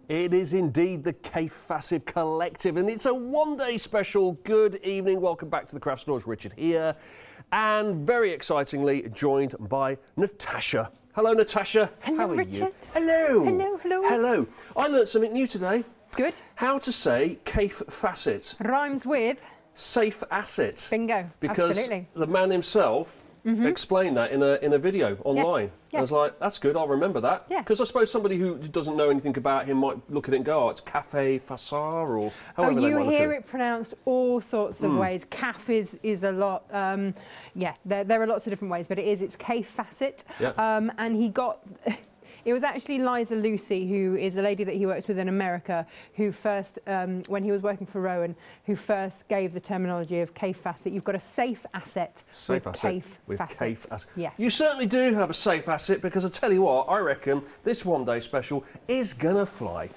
It is indeed the Fassett Collective, and it's a one-day special. Good evening, welcome back to the Craft Stores. Richard here, and very excitingly joined by Natasha. Hello, Natasha. Hello, how are Richard. you? Hello. Hello, hello. Hello. I learnt something new today. Good. How to say Fassett. Rhymes with Safe asset. bingo. Because Absolutely. the man himself explained that in a video online. Yes. I was like, that's good, I'll remember that. Yeah. Because I suppose somebody who doesn't know anything about him might look at it and go, oh, it's Kaffe, Fassett, or however they You might look hear at it pronounced all sorts of ways. Kaffe is a lot. Yeah, there are lots of different ways, but it's Fassett. Yeah. And he got. It was actually Liza Lucy, who is a lady that he works with in America, who first, when he was working for Rowan, who first gave the terminology of Fassett. You've got a safe asset Safe with asset with Fassett. Fassett. Yeah. You certainly do have a safe asset, because I tell you what, I reckon this one-day special is gonna fly.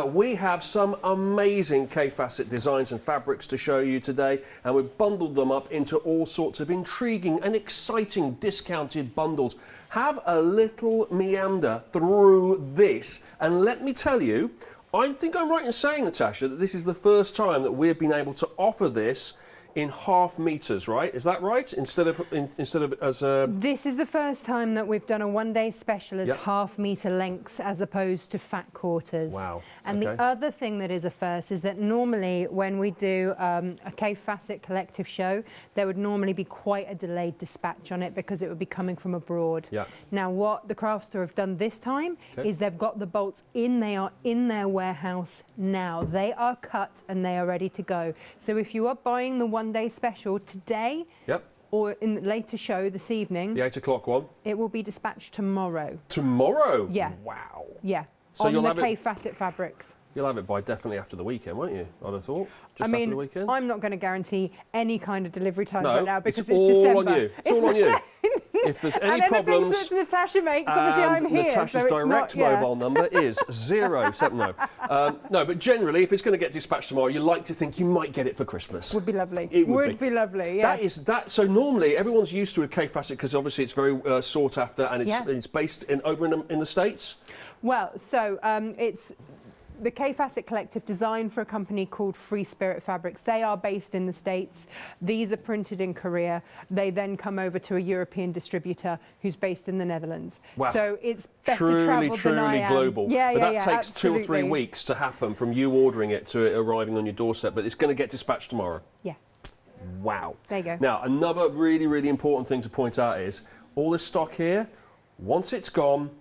We have some amazing Fassett designs and fabrics to show you today, and we've bundled them up into all sorts of intriguing and exciting discounted bundles. Have a little meander through this, and let me tell you, I think I'm right in saying, Natasha, that this is the first time that we've been able to offer this in half meters, right? Is that right? Instead of as a... This is the first time that we've done a one-day special as half-meter lengths as opposed to fat quarters. Wow. And the other thing that is a first is that normally when we do a Fassett collective show, there would normally be quite a delayed dispatch on it because it would be coming from abroad. Yeah. Now, what the craft store have done this time is they've got the bolts in. They are in their warehouse now. They are cut and they are ready to go. So if you are buying the one-day special today, or in the later show this evening, the 8 o'clock one, it will be dispatched tomorrow. Tomorrow? Yeah. Wow. Yeah. So on you'll the have Fassett fabrics. You'll have it by definitely after the weekend, won't you? I'd have thought. Just I mean, after the weekend. I'm not going to guarantee any kind of delivery time No, right now because it's it's all December. on you. It's all on you. If there's any and problems, that Natasha makes, obviously I'm here. Natasha's so direct mobile number is 070. No, but generally, if it's going to get dispatched tomorrow, you like to think you might get it for Christmas. Would be lovely. It would be lovely. Yeah. So normally everyone's used to a Fassett because obviously it's very sought after, and it's based over in the States. Well, so it's the Fassett Collective, designed for a company called Free Spirit Fabrics. They are based in the States. These are printed in Korea. They then come over to a European distributor who's based in the Netherlands. Wow. So it's better travelled than I am. Global. Yeah, but yeah, that takes absolutely. 2 or 3 weeks to happen from you ordering it to it arriving on your doorstep, but it's going to get dispatched tomorrow. Yeah. Wow. There you go. Now, another really, really important thing to point out is all this stock here, once it's gone,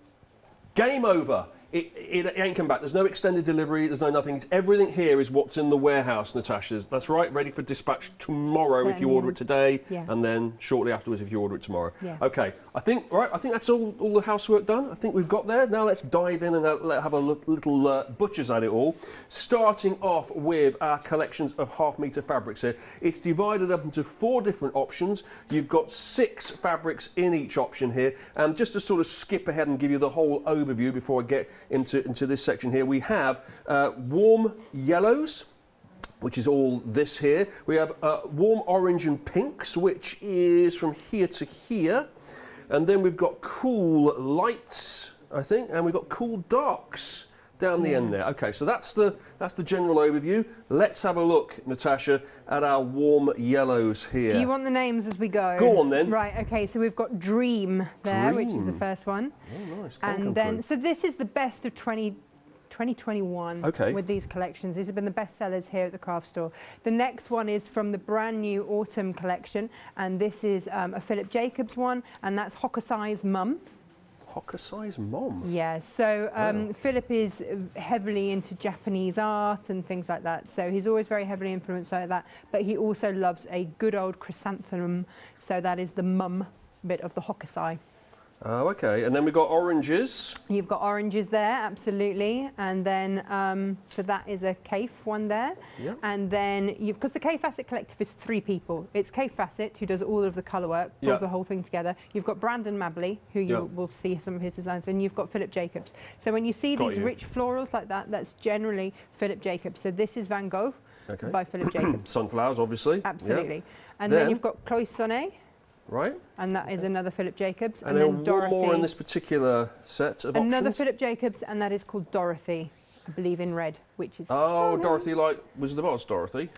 game over. It ain't come back. There's no extended delivery. There's no nothing. Everything here is what's in the warehouse, Natasha's. That's right, ready for dispatch tomorrow if you order it today, and then shortly afterwards if you order it tomorrow. Yeah. Okay, I think that's all the housework done. I think we've got there. Now let's dive in and have a little butchers at it all. Starting off with our collections of half-meter fabrics here. It's divided up into 4 different options. You've got 6 fabrics in each option here. And just to sort of skip ahead and give you the whole overview before I get into this section here, we have warm yellows, which is all this here. We have warm orange and pinks, which is from here to here. And then we've got cool lights, I think, and we've got cool darks down the end there. Okay, so that's the general overview. Let's have a look, Natasha, at our warm yellows here. Do you want the names as we go? Go on then. Right, okay, so we've got Dream there, which is the first one. Oh, nice. And then, so this is the best of 2021 with these collections. These have been the best sellers here at the craft store. The next one is from the brand new autumn collection, and this is a Philip Jacobs one, and that's Hokusai's Mum. Hokusai's Mom? Yeah, so Philip is heavily into Japanese art and things like that, so he's always very heavily influenced by that, but he also loves a good old chrysanthemum, so that is the mum bit of the Hokusai. Oh, okay. And then we've got oranges. You've got oranges there, absolutely. And then, so that is a Kaffe one there. Yep. And then, because the Fassett Collective is 3 people. It's Fassett, who does all of the colour work, pulls the whole thing together. You've got Brandon Mabley, who you will see some of his designs, and you've got Philip Jacobs. So when you see these rich florals like that, that's generally Philip Jacobs. So this is Van Gogh by Philip Jacobs. Sunflowers, obviously. Absolutely. Yep. And then you've got Cloisonne. Right. And that is another Philip Jacobs. And then Dorothy. One more in this particular set of options. Another Philip Jacobs, and that is called Dorothy. I believe in red, which is Oh, Dorothy, like Wizard of Oz, Dorothy?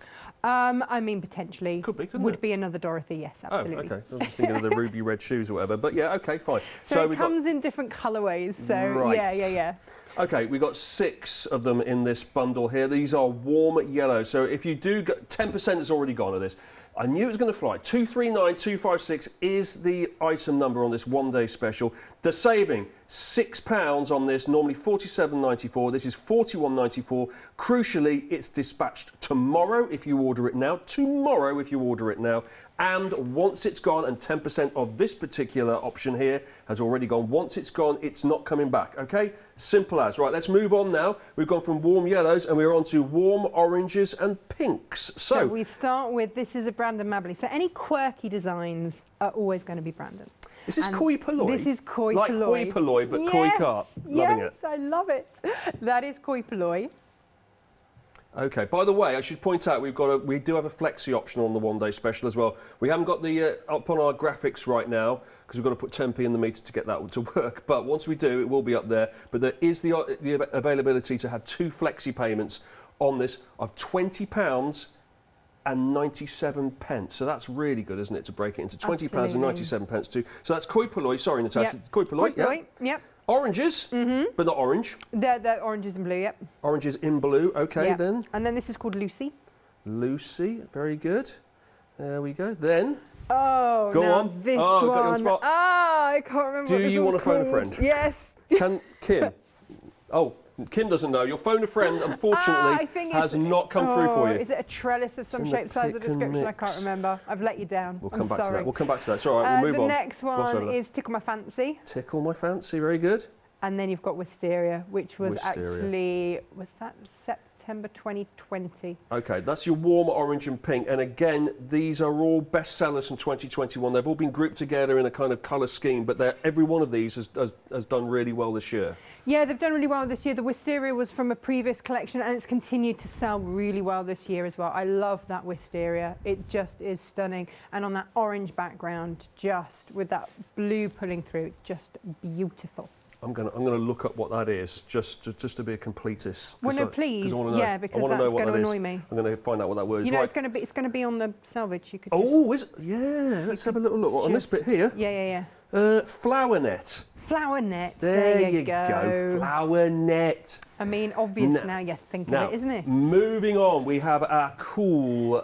I mean, potentially. Could be, couldn't Would it? be another Dorothy, yes, absolutely. Oh, okay. I was just thinking of the ruby red shoes or whatever. But yeah, okay, fine. So it comes in different colourways, so Right. yeah. Okay, we've got 6 of them in this bundle here. These are warm yellow. So if you do get 10% is already gone of this. I knew it was going to fly. 239256 is the item number on this one-day special. The saving, £6 on this, normally £47.94. This is £41.94. Crucially, it's dispatched tomorrow if you order it now. Tomorrow if you order it now. And once it's gone, and 10% of this particular option here has already gone, once it's gone, it's not coming back, okay? Simple as. Right, let's move on now. We've gone from warm yellows and we're on to warm oranges and pinks. So we start with, this is a Brandon Mabley. So any quirky designs are always going to be Brandon. Is this Koi Polloi? This is Koi like Polloi. Koi Polloi, but Koi Carp. Loving it. Yes, I love it. That is Koi Polloi. Okay. By the way, I should point out we do have a flexi option on the one-day special as well. We haven't got the up on our graphics right now because we've got to put 10p in the meter to get that to work. But once we do, it will be up there. But there is the availability to have 2 flexi payments on this of £20 and 97 pence. So that's really good, isn't it, to break it into £20 and 97 pence too. So that's Koi Polloi. Sorry, Natasha. Yep. Koi Polloi. Koi Polloi, yep. Oranges, but not orange. They're oranges and blue, yep. Oranges in blue, okay Yep. then. And then this is called Lucy. Lucy, very good. There we go. Then, Oh, go now on. this Oh, one. got you on spot. Ah, I can't remember Do what this you one's want to phone a called. friend? Yes. Can Kim? Oh, Kim doesn't know. Your phone a friend, unfortunately, I think has not come through for you. Is it a trellis of some in the shape, size, or pick and description? I can't mix. remember. I've let you down. We'll I'm come back to sorry. that. We'll come back to that. It's all right. We'll move on. The next Gloss over one that. is Tickle My Fancy. Tickle My Fancy. Very good. And then you've got Wisteria, which was Wisteria. actually, was that September 2020? Okay, that's your warm orange and pink. And again, these are all bestsellers from 2021. They've all been grouped together in a kind of colour scheme, but every one of these has done really well this year. Yeah, they've done really well this year. The Wisteria was from a previous collection and it's continued to sell really well this year as well. I love that Wisteria. It just is stunning. And on that orange background, just with that blue pulling through, just beautiful. I'm gonna look up what that is, just to be a completist. Well, no, please, yeah, because I that's know what going to that is. annoy me. I'm going to find out what that word is. You know, Right. it's going to be on the salvage. You could. Oh, is it? Yeah. Let's have a little look on this bit here. Yeah. Flower net. Flower net. There you go. Flower net. I mean, obvious now you think of it, isn't it? Moving on, we have our cool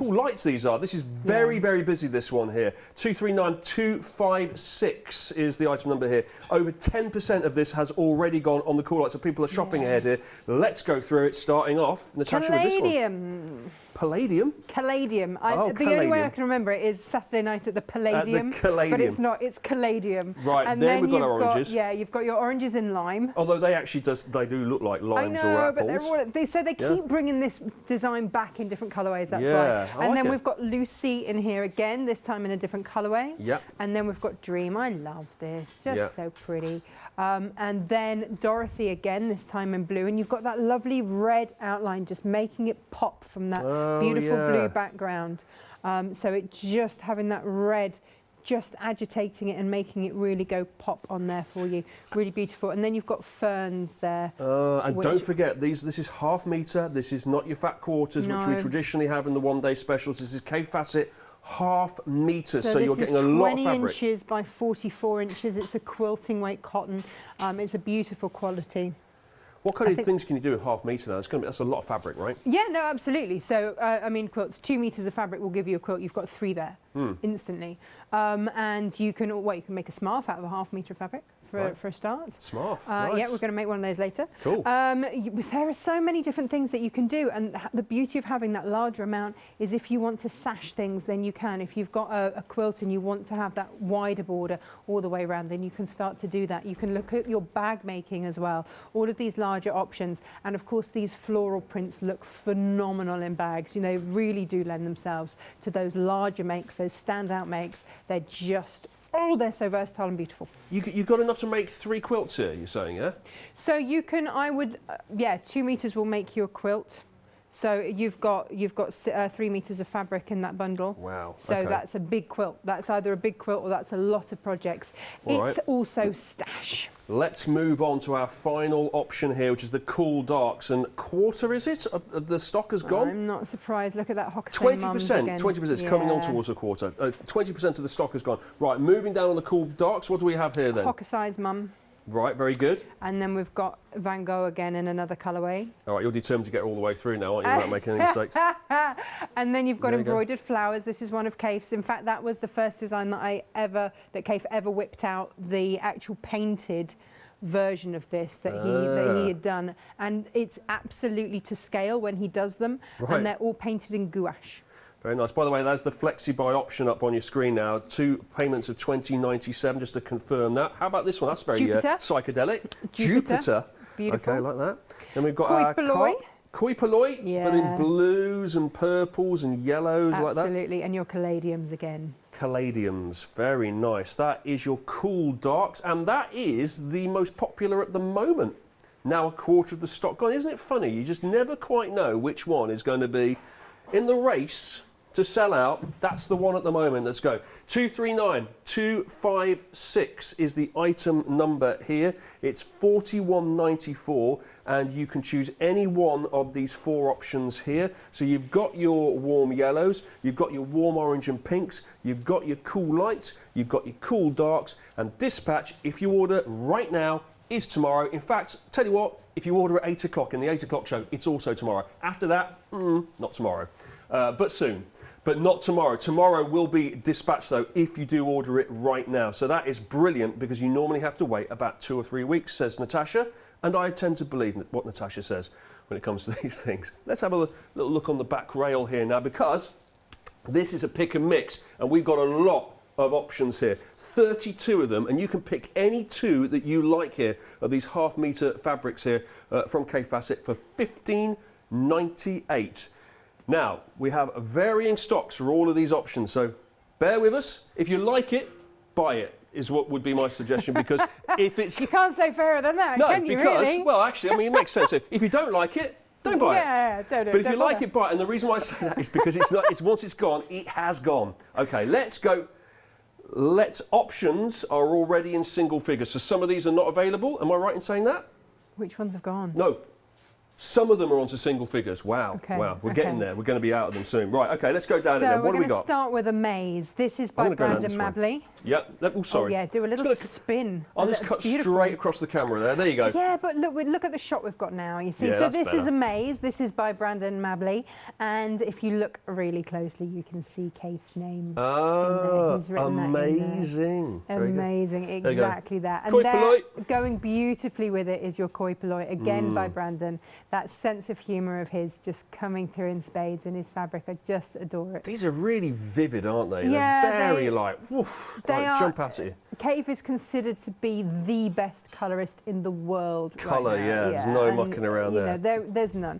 lights these are. This is very busy, this one here. 239256 is the item number here. Over 10% of this has already gone on the cool lights, so people are shopping ahead here. Let's go through it, starting off, Natasha, with this one. Palladium? Caladium. The Caladium. only way I can remember it is Saturday night at the Palladium. At the Caladium. But it's not, it's Caladium. Right, and then we've got you've our oranges. You've got your oranges in lime. Although they actually they do look like limes or apples. But they keep bringing this design back in different colourways, that's why. And then we've got Lucy in here again, this time in a different colourway. Yep. And then we've got Dream. I love this, just so pretty. And then Dorothy again, this time in blue. And you've got that lovely red outline just making it pop from that beautiful blue background. So it just having that red, just agitating it and making it really go pop on there for you. Really beautiful. And then you've got ferns there. And don't forget, this is ½ metre. This is not your fat quarters, which we traditionally have in the one-day specials. This is Fassett. ½ metre, so you're getting a lot of fabric. 20 inches by 44 inches. It's a quilting weight cotton. It's a beautiful quality. What kind of things can you do with ½ metre now? That's a lot of fabric, right? Yeah, no, absolutely. So, I mean, quilts, 2 metres of fabric will give you a quilt. You've got 3 there instantly. And you can make a scarf out of a ½ metre of fabric. For a start. Scarf, nice. Yeah, we're going to make one of those later. Cool. There are so many different things that you can do, and the beauty of having that larger amount is if you want to sash things, then you can. If you've got a quilt and you want to have that wider border all the way around, then you can start to do that. You can look at your bag making as well. All of these larger options, and of course these floral prints look phenomenal in bags. You know, really do lend themselves to those larger makes, those standout makes. They're just they're so versatile and beautiful. You've got enough to make 3 quilts here, you're saying, yeah? So you can, 2 metres will make you a quilt. So you've got 3 meters of fabric in that bundle. Wow. So okay. that's a big quilt. That's either a big quilt or that's a lot of projects. It's also stash. Let's move on to our final option here, which is the cool darks. And quarter, is it? The stock has gone? I'm not surprised. Look at that Hokkaido 20%. 20%. It's coming on towards a quarter. 20% of the stock has gone. Right, moving down on the cool darks, what do we have here then? Hokkaido's mum. Right, very good. And then we've got Van Gogh again in another colourway. All right, you're determined to get all the way through now, aren't you, without making any mistakes? And then you've got embroidered flowers. This is one of Kaffe's. In fact, that was the first design that Kaffe ever whipped out, the actual painted version of this that he had done. And it's absolutely to scale when he does them. Right. And they're all painted in gouache. Very nice. By the way, there's the Flexi-Buy option up on your screen now. 2 payments of $20.97, just to confirm that. How about this one? That's very psychedelic. Jupiter. Beautiful. Okay, like that. Then we've got Koi Polloi, but in blues and purples and yellows like that. Absolutely, and your Calladiums again. Calladiums, very nice. That is your cool darks, and that is the most popular at the moment. Now a quarter of the stock gone. Isn't it funny? You just never quite know which one is going to be in the race to sell out. That's the one at the moment. Let's go. 239256 is the item number here. It's $41.94, and you can choose any one of these 4 options here. So you've got your warm yellows, you've got your warm orange and pinks, you've got your cool lights, you've got your cool darks, and dispatch, if you order right now, is tomorrow. In fact, tell you what, if you order at 8 o'clock in the 8 o'clock show, it's also tomorrow. After that, not tomorrow, but soon. But not tomorrow. Tomorrow will be dispatched, though, if you do order it right now. So that is brilliant, because you normally have to wait about 2 or 3 weeks, says Natasha. And I tend to believe what Natasha says when it comes to these things. Let's have a little look on the back rail here now, because this is a pick and mix, and we've got a lot of options here. 32 of them, and you can pick any 2 that you like here, of these half-metre fabrics here from Fassett for $15.98. Now, we have varying stocks for all of these options, so bear with us. If you like it, buy it, is what would be my suggestion, because if it's... You can't say fairer than that, no, can you, because, really? well, actually, I mean, it makes sense. If you don't like it, don't buy it. Don't. But if you like it, buy it. And the reason why I say that is because once it's gone, it has gone. Okay, let's go. Options are already in single figures, so some of these are not available. Am I right in saying that? Which ones have gone? No. Some of them are onto single figures. Wow. Okay. Wow. We're getting there. We're going to be out of them soon. Right. Okay. Let's go down it then. What do we got? We're going to start with a maze. This is by Brandon Mabley. Yep. Oh, sorry. Oh, yeah. Do a little spin. I'll just cut straight across the camera there. There you go. Yeah, but look at the shot we've got now. You see. Yeah, so this better. is a maze. This is by Brandon Mabley, and if you look really closely, you can see Kaffe's name. Oh, He's written amazing. That in there. Amazing. Exactly that. And Koi Polloi. Going beautifully with it is your Koi Polloi, again by Brandon. That sense of humour of his just coming through in spades in his fabric. I just adore it. These are really vivid, aren't they? Yeah, they're very woof, jump out at you. Cave is considered to be the best colourist in the world. Colour, right now. there's no mucking around there. There's none.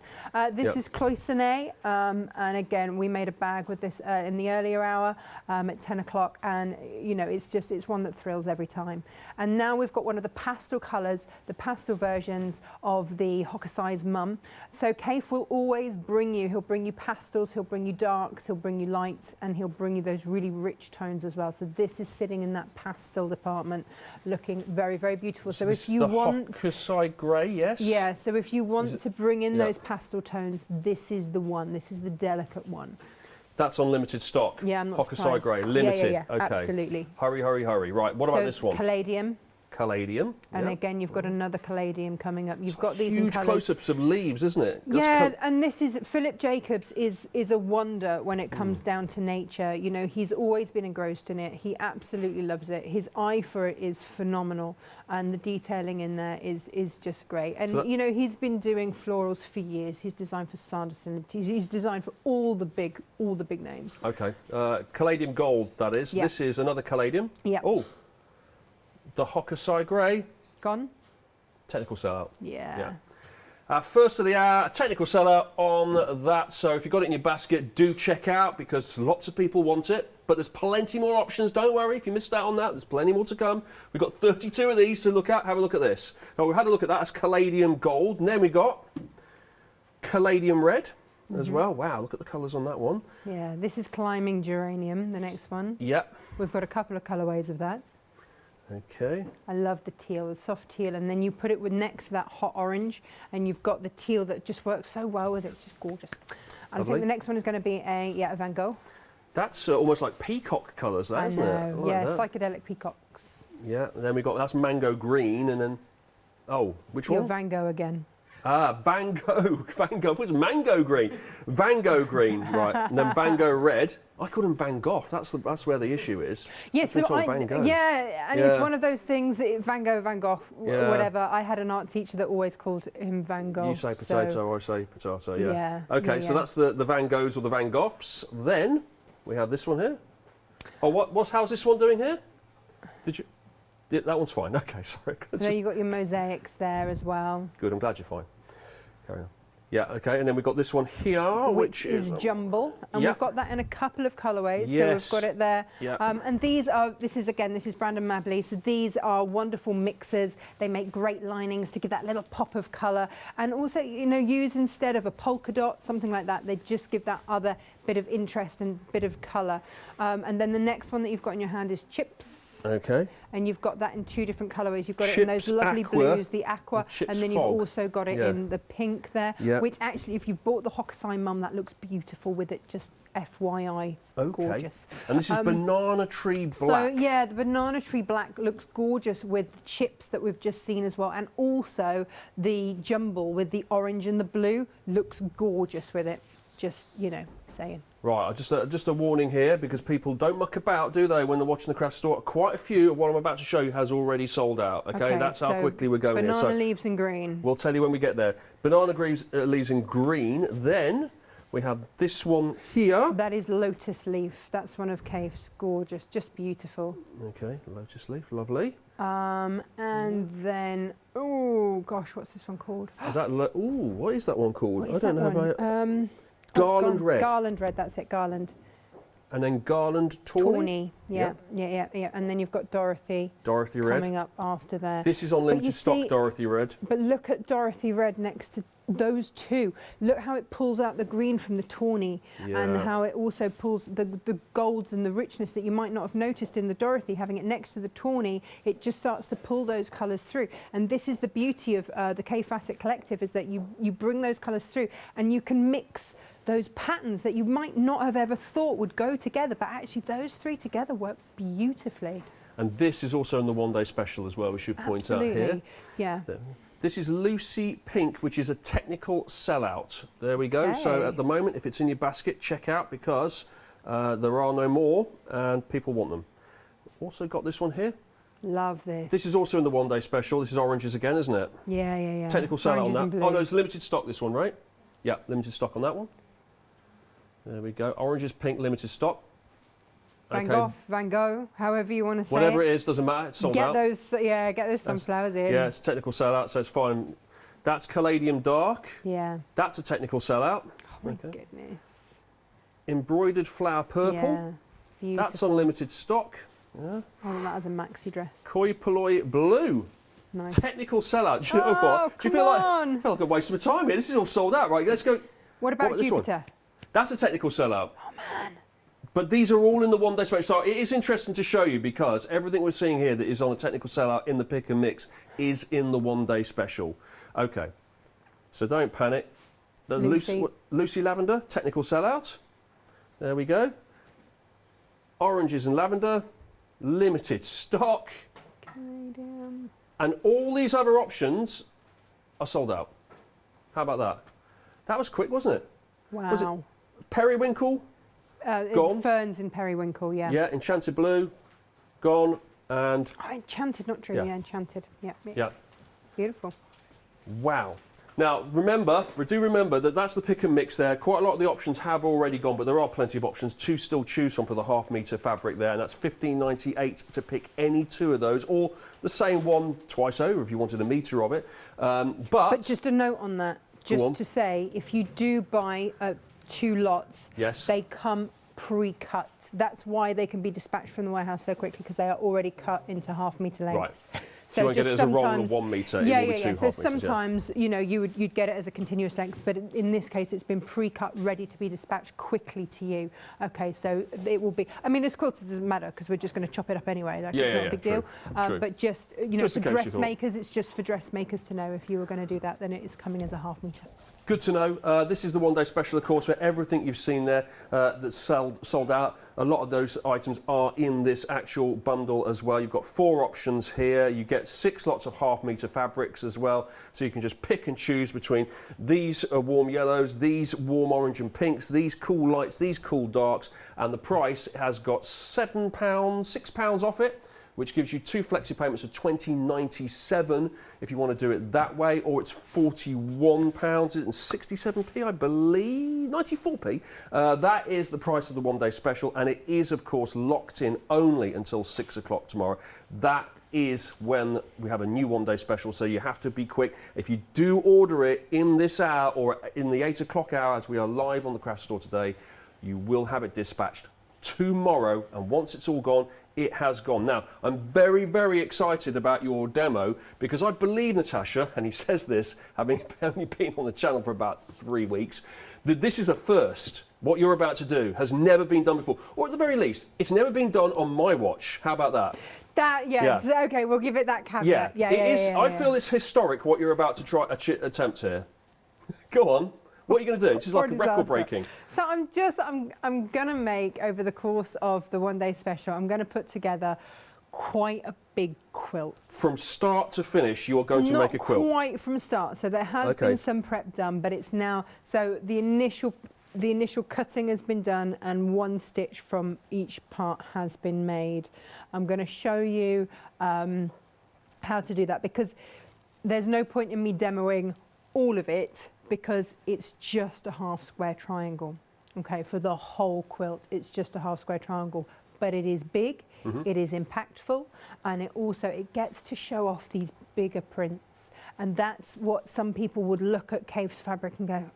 This is Cloisonne, and again, we made a bag with this in the earlier hour at 10 o'clock, and it's one that thrills every time. And now we've got one of the pastel colours, the pastel versions of the Hokkaido's mum. So Cave will always he'll bring you pastels, he'll bring you darks, he'll bring you lights, and he'll bring you those really rich tones as well. So this is sitting in that pastel department, looking very, very beautiful. So if you want Hokkaido grey, yes. Yeah. So if you want to bring in those pastel tones, this is the one. This is the delicate one. That's on limited stock. Yeah, I'm not Hokkaido grey, limited. Yeah, okay. Absolutely. Hurry. Right. What about this one? Calladium. Calladium. And again, you've got another Calladium coming up. You've got these huge close-ups of leaves, isn't it? And this is Philip Jacobs is a wonder when it comes down to nature. You know, he's always been engrossed in it. He absolutely loves it. His eye for it is phenomenal, and the detailing in there is just great. And he's been doing florals for years. He's designed for Sanderson. He's designed for all the big names. Okay, Calladium Gold, that is. This is another Calladium. Yeah. Oh. The Hokkaido grey. Gone. Technical sellout. Yeah. First of the hour, technical sellout on that. So if you've got it in your basket, do check out, because lots of people want it. But there's plenty more options. Don't worry if you missed out on that. There's plenty more to come. We've got 32 of these to look at. Have a look at this. Now, we've had a look at that as Calladium Gold. And then we got Calladium Red. as well. Wow, look at the colours on that one. Yeah, this is climbing geranium, the next one. Yep. We've got a couple of colourways of that. Okay. I love the teal, the soft teal, and then you put it with next to that hot orange, and you've got the teal that just works so well with it. It's just gorgeous. And I think the next one is going to be a Van Gogh. That's almost like peacock colours, that, isn't it? I know, yeah, psychedelic peacocks. Yeah, and then we got, that's mango green, and then, which one? Van Gogh again. Ah, Van Gogh. Van Gogh. What's mango green? Van Gogh green, right. And then Van Gogh red. I call him Van Gogh. That's where the issue is. Yeah, so Van Gogh. Yeah, and it's one of those things, Van Gogh, Van Gogh, whatever. I had an art teacher that always called him Van Gogh. You say potato, I say potato, yeah. Yeah. Okay, so that's the Van Goghs or the Van Goghs. Then we have this one here. Oh, how's this one doing here? Did you? Yeah, that one's fine. Okay, sorry. So you've got your mosaics there as well. Good, I'm glad you're fine. Carry on. Yeah, okay, and then we've got this one here, which is jumble, and we've got that in a couple of colourways. Yes. So we've got it there. Yeah. And these is Brandon Mabley. So these are wonderful mixers. They make great linings to give that little pop of colour, and also, you know, use instead of a polka dot, something like that. They just give that other bit of interest and bit of colour. And then the next one that you've got in your hand is chips. Okay. And you've got that in two different colourways. You've got it in those lovely blues, the aqua, and then you've also got it in the pink there, which actually, if you've bought the Hokusai Mum, that looks beautiful with it, just FYI, gorgeous. And this is banana tree black. So, yeah, the banana tree black looks gorgeous with the chips that we've just seen as well, and also the jumble with the orange and the blue looks gorgeous with it, just, you know, saying. Right, just a warning here, because people don't muck about, do they, when they're watching the craft store? Quite a few of what I'm about to show you has already sold out, okay? That's how quickly we're going here. Banana leaves in green. We'll tell you when we get there. Banana leaves in green, then we have this one here. That is lotus leaf. That's one of Kaffe's. Gorgeous, just beautiful. Okay, lotus leaf, lovely. And then, oh gosh, what's this one called? Is that, what is that one called? I don't know. Garland red. Garland red, that's it, garland. And then garland tawny. Yeah. And then you've got Dorothy. Dorothy red. Coming up after there. This is on limited stock, Dorothy red. But look at Dorothy red next to those two. Look how it pulls out the green from the tawny, and how it also pulls the golds and the richness that you might not have noticed in the Dorothy. Having it next to the tawny, it just starts to pull those colours through. And this is the beauty of the Fassett collective, is that you bring those colours through, and you can mix those patterns that you might not have ever thought would go together, but actually those three together work beautifully. And this is also in the one-day special as well, we should point out here. Yeah. This is Lucy Pink, which is a technical sellout. There we go. So at the moment, if it's in your basket, check out, because there are no more and people want them. Also got this one here. Love this. This is also in the one-day special. This is oranges again, isn't it? Yeah. Technical sellout on that. Oh no, it's limited stock, this one, right? Yeah, limited stock on that one. There we go. Oranges, pink, limited stock. Van Gogh, however you want to say whatever it is, doesn't matter. It's sold out. Get those sunflowers in. Yeah, it's a technical sellout, so it's fine. That's Calladium Dark. Yeah. That's a technical sellout. Oh my goodness. Embroidered flower purple. Yeah. Beautiful. That's unlimited stock. Yeah. Oh, that as a maxi dress. Koi Polloi blue. Nice. Technical sellout. Do you know what? Do you feel like I'm wasting my time here? This is all sold out, right? Let's go. What about Jupiter? That's a technical sellout. Oh man. But these are all in the one-day special. So it is interesting to show you, because everything we're seeing here that is on a technical sellout in the pick and mix is in the one-day special. Okay, so don't panic. The Lucy Lavender, technical sellout. There we go. Oranges and lavender, limited stock. Calladium. And all these other options are sold out. How about that? That was quick, wasn't it? Wow. Was it periwinkle? Gone. Ferns in periwinkle, yeah. Yeah, enchanted blue, gone, and... Oh, enchanted, not true, yeah, enchanted. Yeah. Beautiful. Wow. Now, remember that that's the pick and mix there. Quite a lot of the options have already gone, but there are plenty of options to still choose from for the half-metre fabric there, and that's $15.98 to pick any two of those, or the same one twice over if you wanted a metre of it. But just a note on that, just to say, if you do buy... 2 lots, they come pre-cut. That's why they can be dispatched from the warehouse so quickly, because they are already cut into half-metre lengths. Right. So you won't get it as a roll of 1 metre in with 2 half So metres, sometimes, you know, you'd get it as a continuous length, but in this case, it's been pre-cut, ready to be dispatched quickly to you. Okay, so it will be. I mean, as quilters, it doesn't matter because we're just going to chop it up anyway. Like, it's not a big deal. But just, you know, for dressmakers, it's just for dressmakers to know if you were going to do that, then it is coming as a half metre. Good to know. This is the one-day special, of course, where everything you've seen there that's sold out. A lot of those items are in this actual bundle as well. You've got 4 options here. You get 6 lots of half-metre fabrics as well, so you can just pick and choose between these warm yellows, these warm orange and pinks, these cool lights, these cool darks, and the price has got £7, £6 off it, which gives you 2 flexi payments of £20.97 if you want to do it that way, or it's £41.67p, I believe, 94p. That is the price of the one-day special, and it is, of course, locked in only until 6 o'clock tomorrow. That is when we have a new one-day special, so you have to be quick. If you do order it in this hour or in the 8 o'clock hour, as we are live on the craft store today, you will have it dispatched tomorrow, and once it's all gone, it has gone. Now, I'm very, very excited about your demo because I believe, Natasha, and he says this, having only been on the channel for about 3 weeks, that this is a first. What you're about to do has never been done before, or at the very least, it's never been done on my watch. How about that? Okay, we'll give it that caveat. I feel it's historic what you're about to attempt here. Go on. What are you going to do? This is like a record breaking. So I'm going to make, over the course of the one-day special, I'm going to put together quite a big quilt. From start to finish, you're going to make a quilt? Not quite from start. So there has been some prep done, but it's now, so the initial cutting has been done and 1 stitch from each part has been made. I'm going to show you how to do that because there's no point in me demoing all of it, because it's just a half square triangle. Okay, for the whole quilt, it's just a half square triangle, but it is big, it is impactful, and it gets to show off these bigger prints. And that's what some people would look at Kaffe's fabric and go, oh,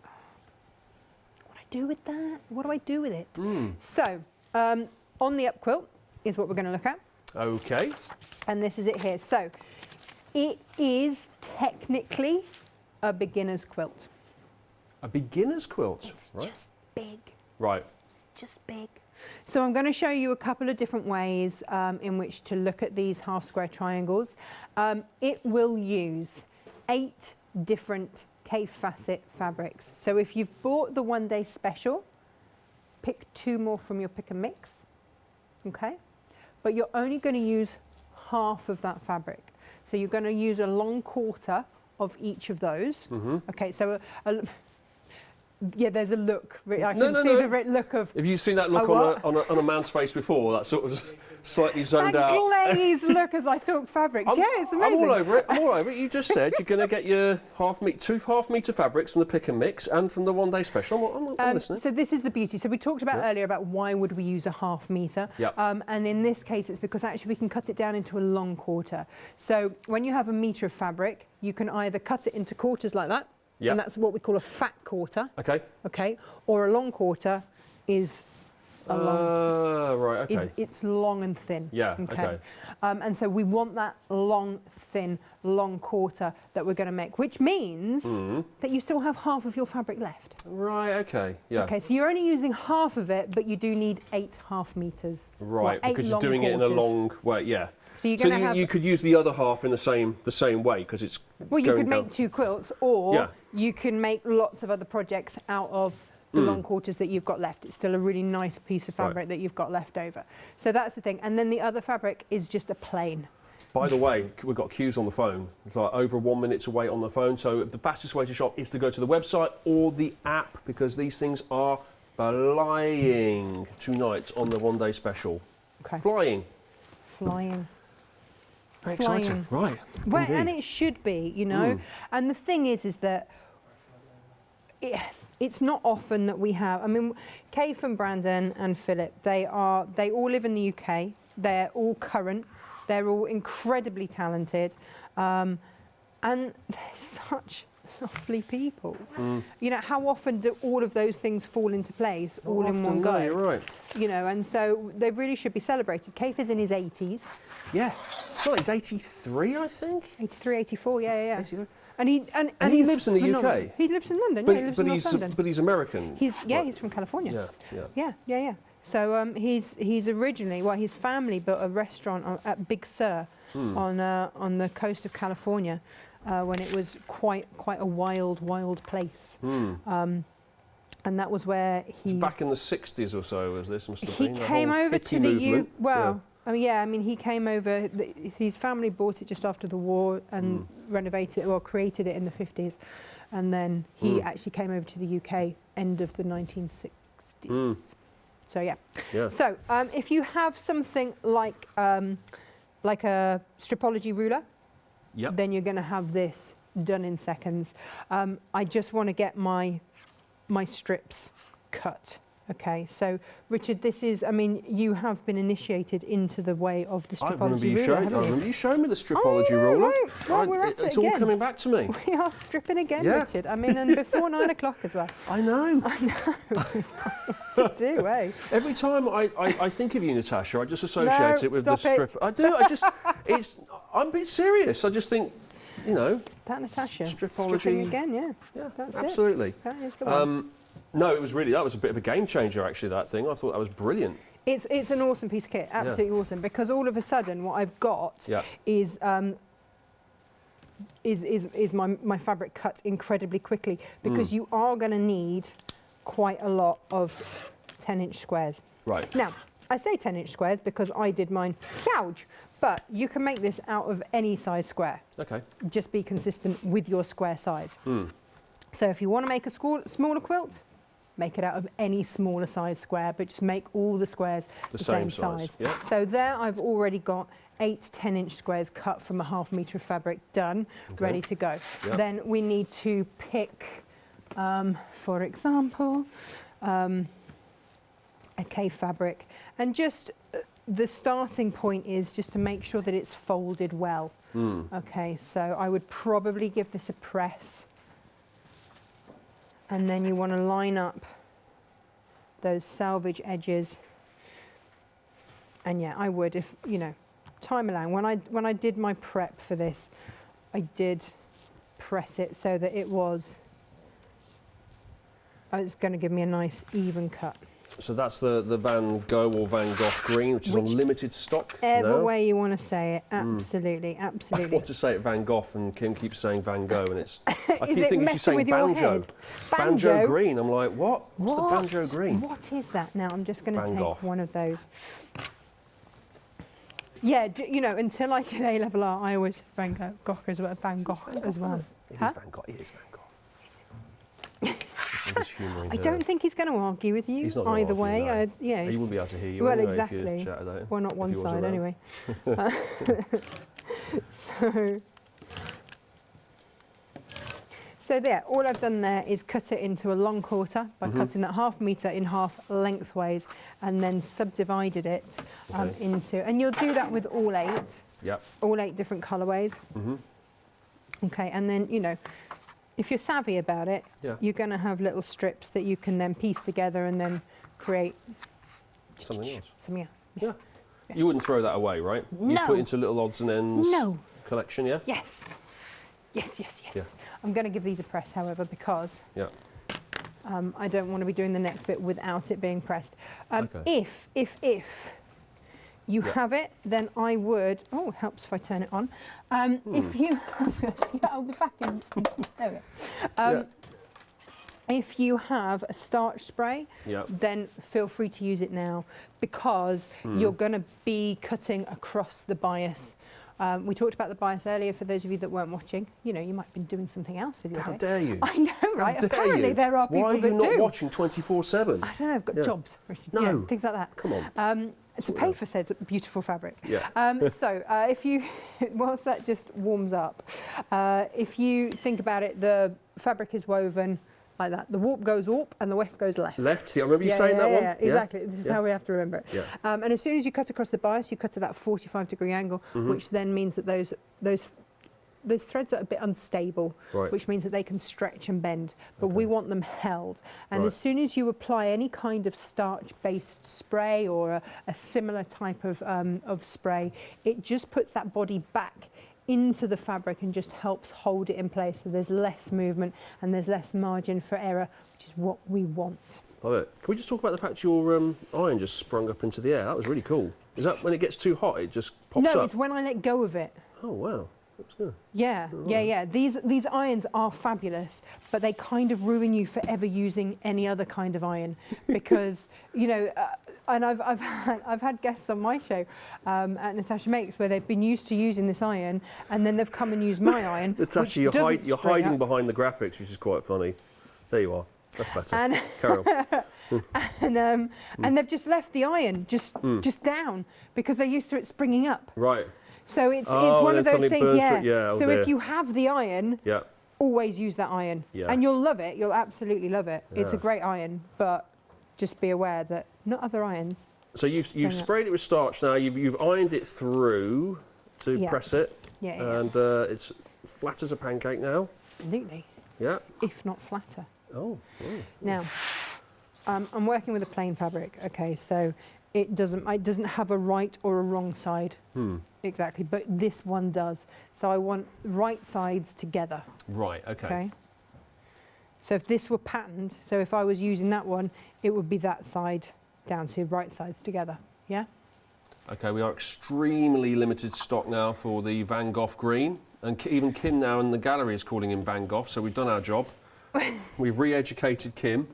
what do I do with that? What do I do with it? So, on the up quilt is what we're going to look at. Okay. And this is it here. So, it is technically a beginner's quilt. A beginner's quilt? It's just big. Right. It's just big. So I'm going to show you a couple of different ways in which to look at these half square triangles. It will use 8 different Kaffe Fassett fabrics. So if you've bought the one-day special, pick 2 more from your pick and mix, okay? But you're only going to use half of that fabric. So you're going to use a long quarter of each of those. Okay, so there's a look. I can see the look of. Have you seen that look on a man's face before? That sort of slightly zoned out. That glazed look as I talk fabrics. It's amazing. I'm all over it. I'm all over it. You just said you're going to get your 2 half-metre fabrics from the pick and mix and from the one-day special. I'm listening. So this is the beauty. So we talked about earlier about why would we use a half metre. And in this case, it's because actually we can cut it down into a long quarter. So when you have a metre of fabric, you can either cut it into quarters like that, and that's what we call a fat quarter. Okay. Or a long quarter is a long. It's long and thin. And so we want that long, thin, long quarter that we're going to make, which means that you still have half of your fabric left. Right. Okay. Yeah. Okay. So you're only using half of it, but you do need 8 half meters. Right. Because you're doing it in a long way. Yeah. So you could use the other half in the same way because it's. Well, you could make 2 quilts, or you can make lots of other projects out of the long quarters that you've got left. It's still a really nice piece of fabric that you've got left over. So that's the thing. And then the other fabric is just a plain. By the way, we've got queues on the phone. It's like over 1 minute to wait on the phone. So the fastest way to shop is to go to the website or the app because these things are flying tonight on the one-day special. Okay. Flying. Very exciting, right? Well, and it should be, you know. And the thing is that it's not often that we have. I mean, Kaffe and Brandon and Philip, they all live in the UK. They're all current. They're all incredibly talented, and they're such lovely people. You know, how often do all of those things fall into place all in one go? No, you're right. You know, and so they really should be celebrated. Kaffe is in his 80s. Yeah. So he's 83, I think. 83, 84, yeah. 83. And he lives in the UK. He lives in London. But, yeah, he lives in North London. But he's American. He's from California. Yeah. So he's originally, well, his family built a restaurant at Big Sur on the coast of California when it was quite a wild place. And that was where he... Back in the 60s or so, was this? Must have he been came over to the UK. Well, yeah. I mean, he came over. His family bought it just after the war and renovated it, or created it in the 50s, and then he actually came over to the UK end of the 1960s. So yeah. So if you have something like a stripology ruler, then you're going to have this done in seconds. I just want to get my strips cut. Okay, so Richard, this is, I mean, you have been initiated into the way of the stripology ruler, I remember you showing me the stripology ruler. Right. Well, we're at it's it again. all coming back to me. We are stripping again, Richard. I mean, and before 9 o'clock as well. I know. You do, eh? Every time I think of you, Natasha, I just associate it with the stop strip. I do. I'm being serious. I just think, you know. That Natasha. Stripology. Stripping again, yeah. That's absolutely. It. That is the one. No, that was a bit of a game changer, actually, that thing. I thought that was brilliant. It's an awesome piece of kit, absolutely awesome, because all of a sudden what I've got is my fabric cut incredibly quickly, because you are going to need quite a lot of 10-inch squares. Right. Now, I say 10-inch squares because I did mine gouge, but you can make this out of any size square. Okay. Just be consistent with your square size. So if you want to make a smaller quilt, make it out of any smaller size square, but just make all the squares the same size. Yeah. So there I've already got 8 10-inch squares cut from a ½ metre of fabric done, ready to go. Yep. Then we need to pick, for example, a Kaffe fabric. And just the starting point is just to make sure that it's folded well. Okay, so I would probably give this a press. And then you want to line up those selvage edges. And yeah, I would, if, you know, time allowing. When I did my prep for this, I did press it so that it was going to give me a nice even cut. So that's the Van Gogh or Van Gogh green, which is on limited stock Whichever way you want to say it, absolutely, absolutely. I want to say it Van Gogh, and Kim keeps saying Van Gogh, and it's... I keep it thinking she's saying banjo. Banjo green. I'm like, what? What's the banjo green? What is that now? I'm just going to Gogh. take one of those. Yeah, you know, until I did A-level art, I always said Van Gogh as well. Van Gogh as well. It is Van Gogh. It is Van Gogh. I don't think he's going to argue with you either way. No. He wouldn't be able to hear you. Well, anyway exactly. If you chatted at him, well, not one side anyway. So there, all I've done there is cut it into a long quarter by cutting that ½ metre in half lengthways, and then subdivided it into. And you'll do that with all 8. Yep. All 8 different colourways. Okay, and then, you know, if you're savvy about it, you're going to have little strips that you can then piece together and then create something else. Yeah. You wouldn't throw that away, right? No. You put into little odds and ends collection, yeah? Yes. Yes. Yeah. I'm going to give these a press, however, because I don't want to be doing the next bit without it being pressed. If you have it, then I would... Oh, it helps if I turn it on. If you... I'll be back in... There we go. If you have a starch spray, then feel free to use it now, because you're going to be cutting across the bias. We talked about the bias earlier. For those of you that weren't watching, you know, you might have been doing something else with your day. How dare you? I know, right? Apparently there are people that do. Why are you not watching 24/7? I don't know, I've got jobs. No. Things like that. Come on. To pay for said beautiful fabric. Yeah. So if you, whilst that just warms up, if you think about it, the fabric is woven like that. The warp goes warp and the weft goes left. Left, I remember you saying that one. Yeah, exactly. This is how we have to remember it. Yeah. And as soon as you cut across the bias, you cut to that 45-degree angle, which then means that those those threads are a bit unstable, Right. which means that they can stretch and bend, but we want them held. And Right. as soon as you apply any kind of starch-based spray or a similar type of spray, it just puts that body back into the fabric and just helps hold it in place, so there's less movement and there's less margin for error, which is what we want. Love it. Can we just talk about the fact your iron just sprung up into the air? That was really cool. Is that when it gets too hot, it just pops up? No, it's when I let go of it. Oh, wow. That's good. Yeah, yeah. These irons are fabulous, but they kind of ruin you for ever using any other kind of iron because, you know, and I've had guests on my show at Natasha Makes where they've been used to using this iron and then they've come and used my iron. Natasha, you're hiding behind the graphics, which is quite funny. There you are. That's better. And Carry on. and they've just left the iron just down because they're used to it springing up. Right. So it's one of those things, yeah. Yeah, so if you have the iron, yeah, always use that iron, yeah, and you'll love it. You'll absolutely love it. Yeah. It's a great iron, but just be aware that not other irons. So you've sprayed it with starch now. You've ironed it through to press it, and it's flat as a pancake now. Absolutely. Yeah. If not flatter. Oh. Now, I'm working with a plain fabric. Okay, so it doesn't have a right or a wrong side. Exactly, but this one does. So I want right sides together. Right, okay. So if this were patterned, so if I was using that one, it would be that side down to right sides together, yeah? Okay, we are extremely limited stock now for the Van Gogh green, and even Kim now in the gallery is calling him Van Gogh, so we've done our job. We've re-educated Kim.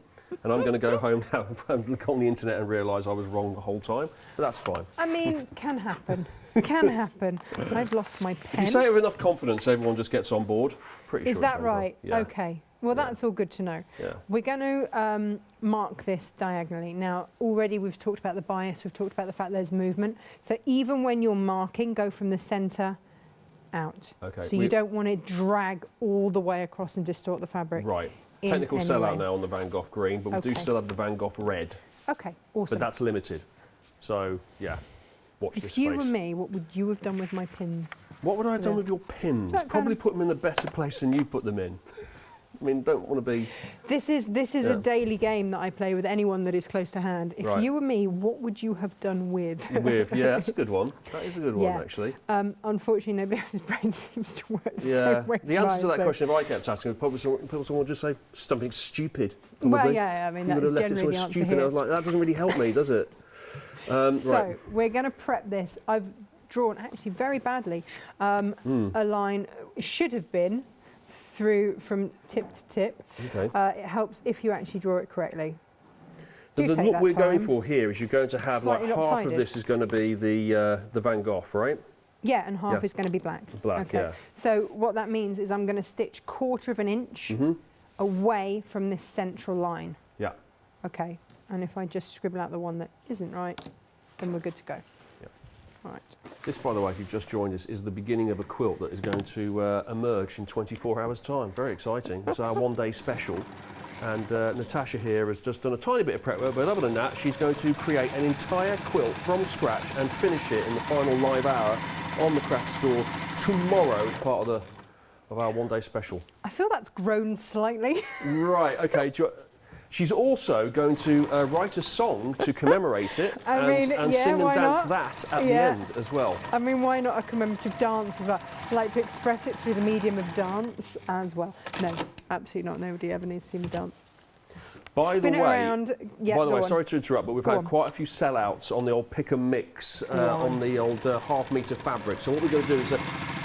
And I'm going to go home now and look on the internet and realise I was wrong the whole time. But that's fine. I mean, can happen. Can happen. I've lost my pen. If you say it with enough confidence, everyone just gets on board. Pretty sure. Is that right? Yeah. Okay. Well, that's all good to know. Yeah. We're going to mark this diagonally. Now, already we've talked about the bias. We've talked about the fact there's movement. So even when you're marking, go from the centre out. Okay. So you don't want to drag all the way across and distort the fabric. Right. Technical sellout now on the Van Gogh green, but we do still have the Van Gogh red. Okay, awesome. But that's limited. So, yeah, watch this space. If you were me, what would you have done with my pins? What would I have done with your pins? Probably put them in a better place than you put them in. I mean, don't want to be... This is a daily game that I play with anyone that is close to hand. If you were me, what would you have done with? Yeah, that's a good one. That is a good one, actually. Unfortunately, nobody else's brain seems to work the answer to that question, if I kept asking, probably someone would just say something stupid. Probably. Well, yeah, I mean, that's generally the answer stupid. here. I was like, that doesn't really help me, does it? So, we're going to prep this. I've drawn, actually very badly, a line. It should have been through from tip to tip. Okay. It helps if you actually draw it correctly. The look we're going for here is you're going to have like half of this is going to be the Van Gogh, right? Yeah, and half is going to be black. Black, okay. So what that means is I'm going to stitch 1/4 of an inch away from this central line. Yeah. Okay, and if I just scribble out the one that isn't right, then we're good to go. All right. This, by the way, if you've just joined us, is the beginning of a quilt that is going to emerge in 24 hours' time. Very exciting. It's our one-day special. And Natasha here has just done a tiny bit of prep work, but other than that, she's going to create an entire quilt from scratch and finish it in the final live hour on the craft store tomorrow as part of our one-day special. I feel that's grown slightly. Right, OK. She's also going to write a song to commemorate it and sing and dance that at the end as well. I mean, why not a commemorative dance as well? I like to express it through the medium of dance as well. No, absolutely not. Nobody ever needs to see me dance. By the way, on. Sorry to interrupt, but we've had quite a few sellouts on the old pick and mix on the old half-metre fabric. So what we're going to do is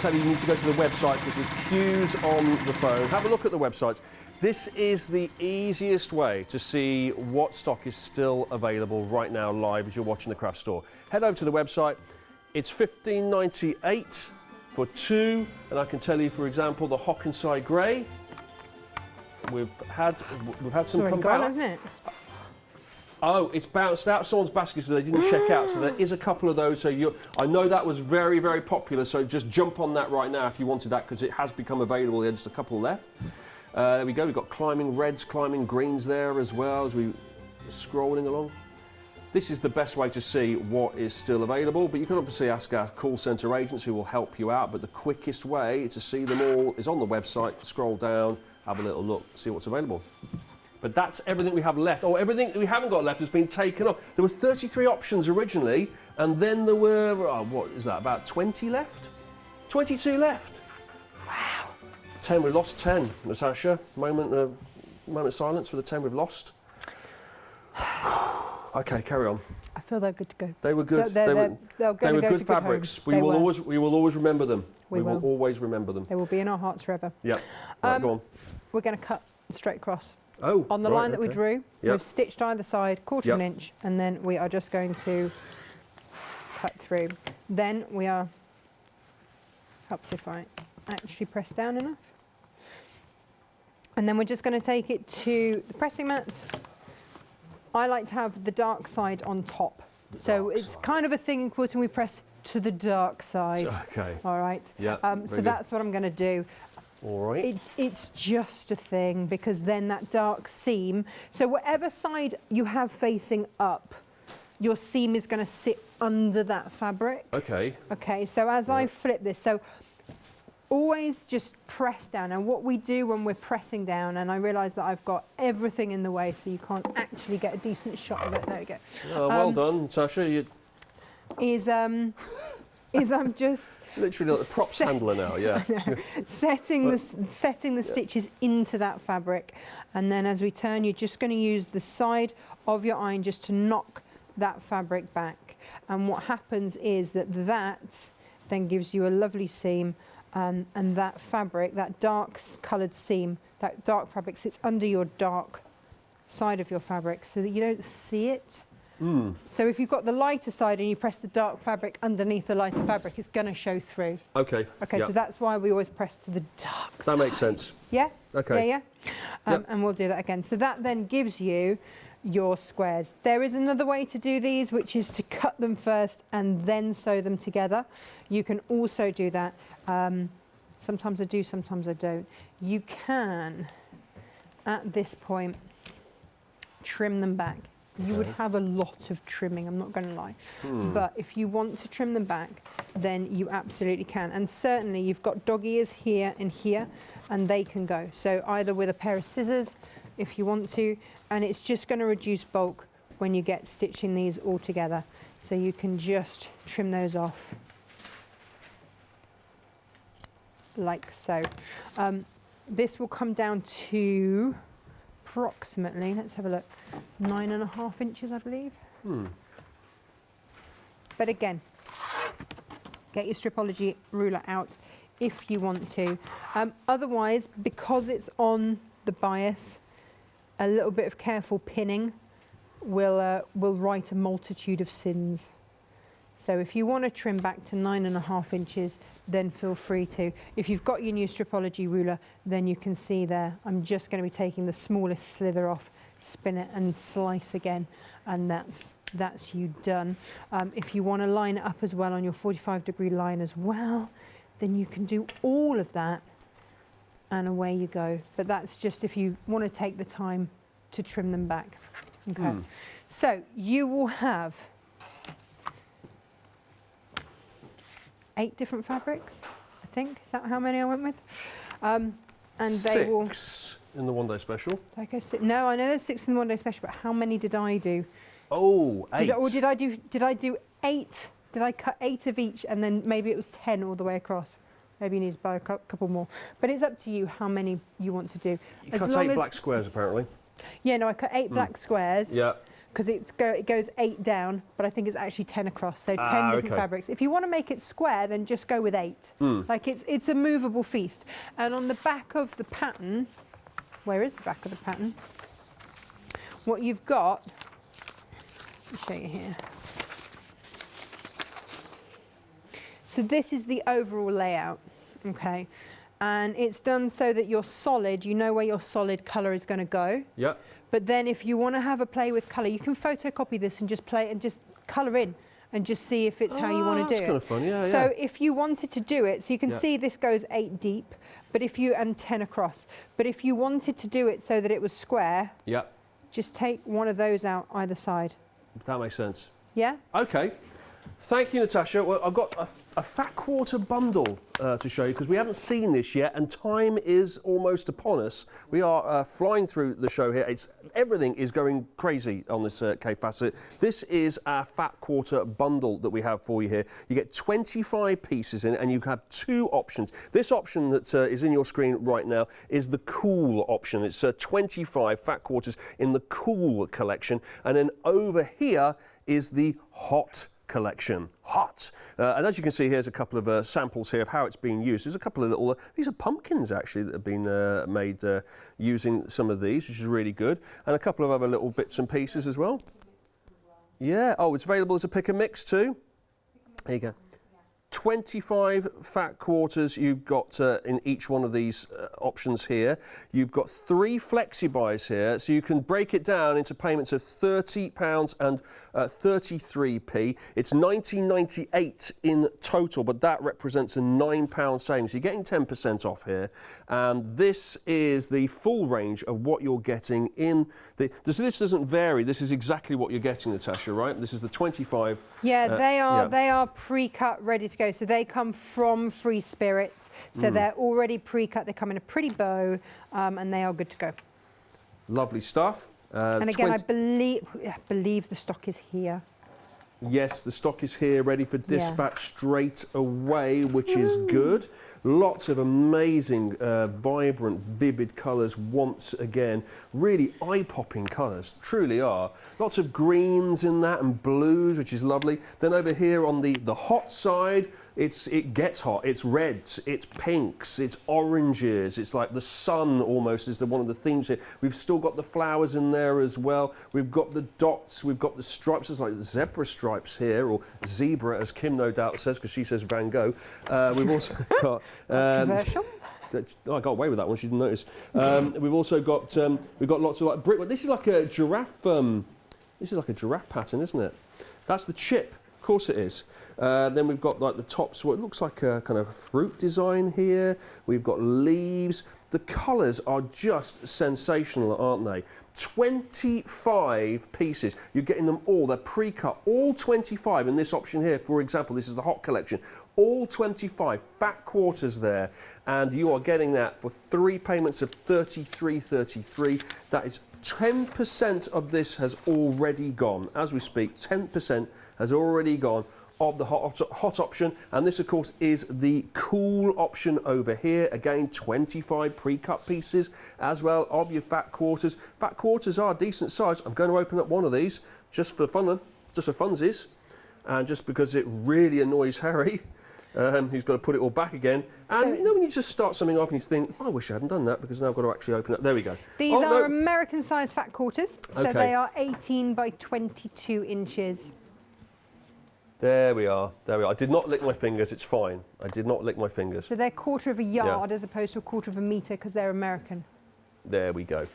tell you need to go to the website because there's queues on the phone. Have a look at the websites. This is the easiest way to see what stock is still available right now live as you're watching the craft store. Head over to the website. It's $15.98 for 2, and I can tell you, for example, the Hockenside Grey. We've had some come out. Isn't it? Oh, it's bounced out of someone's basket, so they didn't check out. So there is a couple of those. So I know that was very, very popular. So just jump on that right now if you wanted that, because it has become available. There's just a couple left. There we go. We've got climbing reds, climbing greens there as well as we scrolling along. this is the best way to see what is still available, but you can obviously ask our call centre agents who will help you out, but the quickest way to see them all is on the website. Scroll down, have a little look, see what's available. But that's everything we have left. Oh, everything we haven't got left has been taken off. There were 33 options originally, and then there were, what is that, about 20 left? 22 left. Wow. 10, we lost 10. Natasha, moment of silence for the 10 we've lost. Okay, carry on. I feel they're good to go. They were good. They were good fabrics. We will always remember them. We will always remember them. They will be in our hearts forever. Yeah. Right, go on. We're going to cut straight across. Oh, on the line that we drew, yep. We've stitched either side, quarter of an inch, and then we are just going to cut through. Then we are, helps if I actually press down enough. And then we're just going to take it to the pressing mats. I like to have the dark side on top. So it's kind of a thing in quilting, we press to the dark side. Okay. All right. Yeah. So that's what I'm going to do. All right. It's just a thing, because then that dark seam, so whatever side you have facing up, your seam is going to sit under that fabric. Okay. Okay, so as I flip this, so always just press down. And what we do when we're pressing down, and I realise that I've got everything in the way so you can't actually get a decent shot of it. There we go. Oh, well done, Natasha. Is I'm just literally like the props handler now, yeah. setting the stitches into that fabric, and then as we turn, you're just going to use the side of your iron just to knock that fabric back. And what happens is that then gives you a lovely seam, and that fabric, that dark coloured seam, that dark fabric sits under your dark side of your fabric so that you don't see it. So if you've got the lighter side and you press the dark fabric underneath the lighter fabric, it's going to show through. Okay. Okay, so that's why we always press to the dark side. That makes sense. Yeah? Okay. Yeah. And we'll do that again. So that then gives you your squares. There is another way to do these, which is to cut them first and then sew them together. You can also do that. Sometimes I do, sometimes I don't. You can, at this point, trim them back. You would have a lot of trimming, I'm not going to lie. But if you want to trim them back, then you absolutely can. And certainly you've got dog ears here and here, and they can go. So either with a pair of scissors, if you want to, and it's just going to reduce bulk when you get stitching these all together. So you can just trim those off like so. This will come down to approximately, let's have a look, 9.5 inches, I believe. But again, get your stripology ruler out if you want to. Otherwise, because it's on the bias, a little bit of careful pinning will right a multitude of sins. So if you want to trim back to 9.5 inches, then feel free to. If you've got your new stripology ruler, then you can see there, I'm just going to be taking the smallest slither off, spin it and slice again, and that's you done. If you want to line it up as well on your 45-degree line as well, then you can do all of that, and away you go. But that's just if you want to take the time to trim them back. Okay. So you will have 8 different fabrics, I think. Is that how many I went with? And 6 in the one-day special. Did I go 6? No, I know there's 6 in the one-day special, but how many did I do? Oh, 8. Did I do 8? Did I cut 8 of each, and then maybe it was 10 all the way across? Maybe you need to buy a couple more. But it's up to you how many you want to do. You cut 8 black squares, apparently. Yeah, no, I cut 8 black squares. Yeah. Because it goes 8 down, but I think it's actually 10 across, so 10 different fabrics. If you want to make it square, then just go with 8. Like it's a movable feast. And on the back of the pattern, where is the back of the pattern? What you've got, let me show you here. So this is the overall layout, okay? And it's done so that your solid, you know where your solid colour is going to go. Yeah. But then if you want to have a play with colour, you can photocopy this and just play and just colour in and just see if it's how you want to do it. That's kind of fun, yeah. So if you wanted to do it, so you can see this goes 8 deep, but and 10 across. But if you wanted to do it so that it was square, just take one of those out either side That makes sense. Yeah? Okay. Thank you, Natasha. Well, I've got a fat quarter bundle to show you because we haven't seen this yet, and time is almost upon us. We are flying through the show here. Everything is going crazy on this Kaffe Fassett. This is our fat quarter bundle that we have for you here. You get 25 pieces in, and you have two options. This option that is in your screen right now is the cool option. It's 25 fat quarters in the cool collection, and then over here is the hot collection. Hot. And as you can see, here's a couple of samples here of how it's being used. There's a couple of little, these are pumpkins actually that have been made using some of these, which is really good. And a couple of other little bits and pieces as well. Yeah, oh, it's available as a pick and mix too. There you go. 25 fat quarters you've got in each one of these options here. You've got 3 flexi buys here, so you can break it down into payments of £30 and 33p. It's £19.98 in total, but that represents a £9 savings. You're getting 10% off here, and this is the full range of what you're getting in the. So this doesn't vary. This is exactly what you're getting, Natasha, right? This is the 25. Yeah, they are pre-cut, ready to go. So they come from Free Spirits. So they're already pre-cut. They come in a pretty bow, and they are good to go. Lovely stuff. And again, I believe the stock is here. Yes, the stock is here, ready for dispatch straight away, which is good. Lots of amazing, vibrant, vivid colours once again. Really eye-popping colours, truly are. Lots of greens in that and blues, which is lovely. Then over here on the hot side, it gets hot. It's reds, it's pinks, it's oranges. It's like the sun almost is one of the themes here. We've still got the flowers in there as well. We've got the dots, we've got the stripes. It's like zebra stripes here, or zebra, as Kim no doubt says, because she says Van Gogh. We've also got... Controversial. Oh, I got away with that one. She didn't notice. We've also got lots of like brick. This is like a giraffe. This is like a giraffe pattern, isn't it? That's the chip. Of course it is. Then we've got like the tops. What looks like a kind of fruit design here. We've got leaves. The colours are just sensational, aren't they? 25 pieces. You're getting them all. They're pre-cut. All 25 in this option here. For example, this is the hot collection. All 25 fat quarters there, and you are getting that for 3 payments of £33.33. That is 10% of this has already gone. As we speak, 10% has already gone of the hot option, and this of course is the cool option over here. Again, 25 pre-cut pieces as well of your fat quarters. Fat quarters are decent size. I'm going to open up one of these just for fun, just for funsies, and just because it really annoys Harry. Who's got to put it all back again. And you know when you just start something off and you think, oh, I wish I hadn't done that, because now I've got to actually open it. There we go. These are American-sized fat quarters, so they are 18 by 22 inches. There we are. There we are. I did not lick my fingers. It's fine. I did not lick my fingers. So they're quarter of a yard as opposed to a quarter of a metre, because they're American. There we go.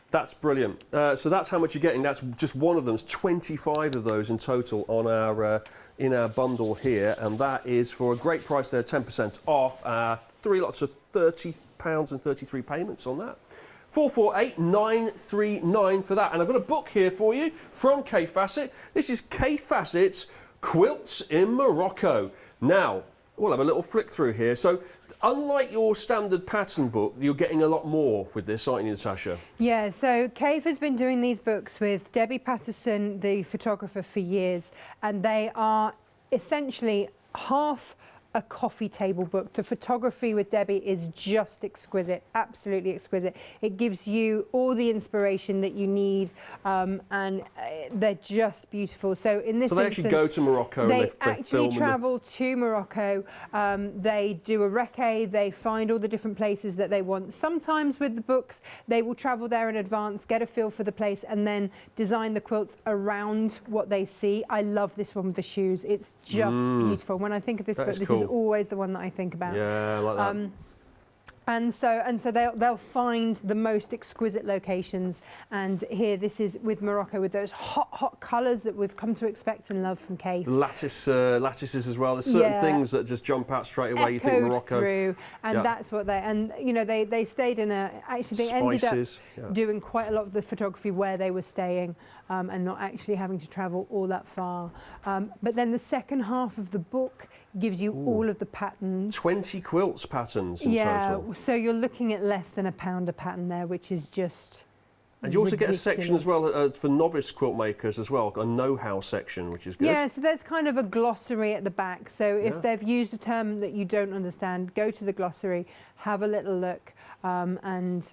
That's brilliant. So that's how much you're getting. That's just one of them. It's 25 of those in total on our in our bundle here, and that is for a great price there, 10% off. 3 lots of £30 and 33 payments on that. 448,939 for that. And I've got a book here for you from Kaffe Fassett. This is Kaffe Fassett's Quilts in Morocco. Now, we'll have a little flick through here. So, unlike your standard pattern book, you're getting a lot more with this, aren't you, Natasha? Yeah, so Kaffe has been doing these books with Debbie Patterson, the photographer, for years, and they are essentially half a coffee table book. The photography with Debbie is just exquisite, absolutely exquisite. It gives you all the inspiration that you need, and they're just beautiful. So in this instance, actually go to Morocco. They actually travel to Morocco. They do a recce. They find all the different places that they want. Sometimes with the books, they will travel there in advance, get a feel for the place, and then design the quilts around what they see. I love this one with the shoes. It's just beautiful. When I think of this book, this is always the one that I think about. Yeah, I like that. And so they'll find the most exquisite locations. And here, this is with Morocco, with those hot colours that we've come to expect and love from Kaffe. Lattices as well. There's certain things that just jump out straight away. You think Morocco. Through, and that's what they stayed in a. Actually, they ended up doing quite a lot of the photography where they were staying. and not actually having to travel all that far. But then the second half of the book gives you all of the patterns. 20 quilts patterns in total. So you're looking at less than £1 a pattern there, which is just And you also ridiculous. get a section as well for novice quilt makers as well, a know-how section, which is good. Yeah, so there's kind of a glossary at the back. So if they've used a term that you don't understand, go to the glossary, have a little look, and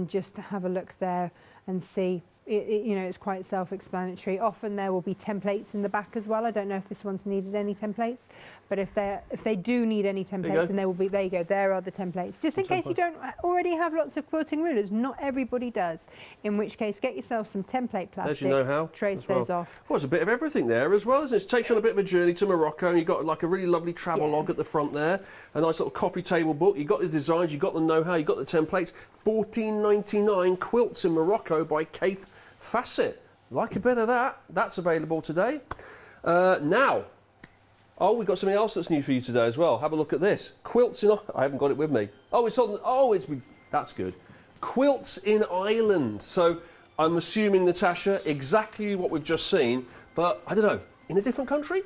just have a look there and see. You know, it's quite self-explanatory. Often there will be templates in the back as well. I don't know if this one's needed any templates, but if they do need any templates, then there will be. There you go. There are the templates. Just in case you don't already have lots of quilting rulers. Not everybody does. In which case, get yourself some template plastic. As you know how. Trace those off. Well, it's a bit of everything there as well, isn't it? It takes you on a bit of a journey to Morocco, and you've got like a really lovely travel log at the front there, a nice little coffee table book. You've got the designs, you've got the know-how, you've got the templates. $14.99 Quilts in Morocco by Kaffe. Fassett. Like a bit of that. That's available today. Now, we've got something else that's new for you today as well. Have a look at this. Quilts in... I haven't got it with me. Oh, it's on... Oh, it's... That's good. Quilts in Ireland. So, I'm assuming, Natasha, exactly what we've just seen, but, I don't know, in a different country?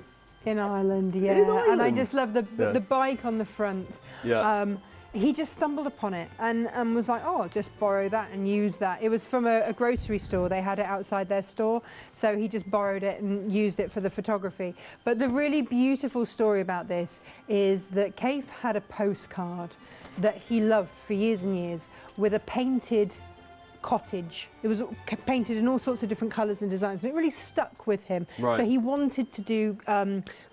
In Ireland, yeah. In Ireland. And I just love the bike on the front. Yeah. He just stumbled upon it and was like, oh, I'll just borrow that and use that. It was from a grocery store. They had it outside their store. So he just borrowed it and used it for the photography. But the really beautiful story about this is that Kaffe had a postcard that he loved for years and years with a painted cottage. It was painted in all sorts of different colours and designs, and it really stuck with him. Right. So he wanted to do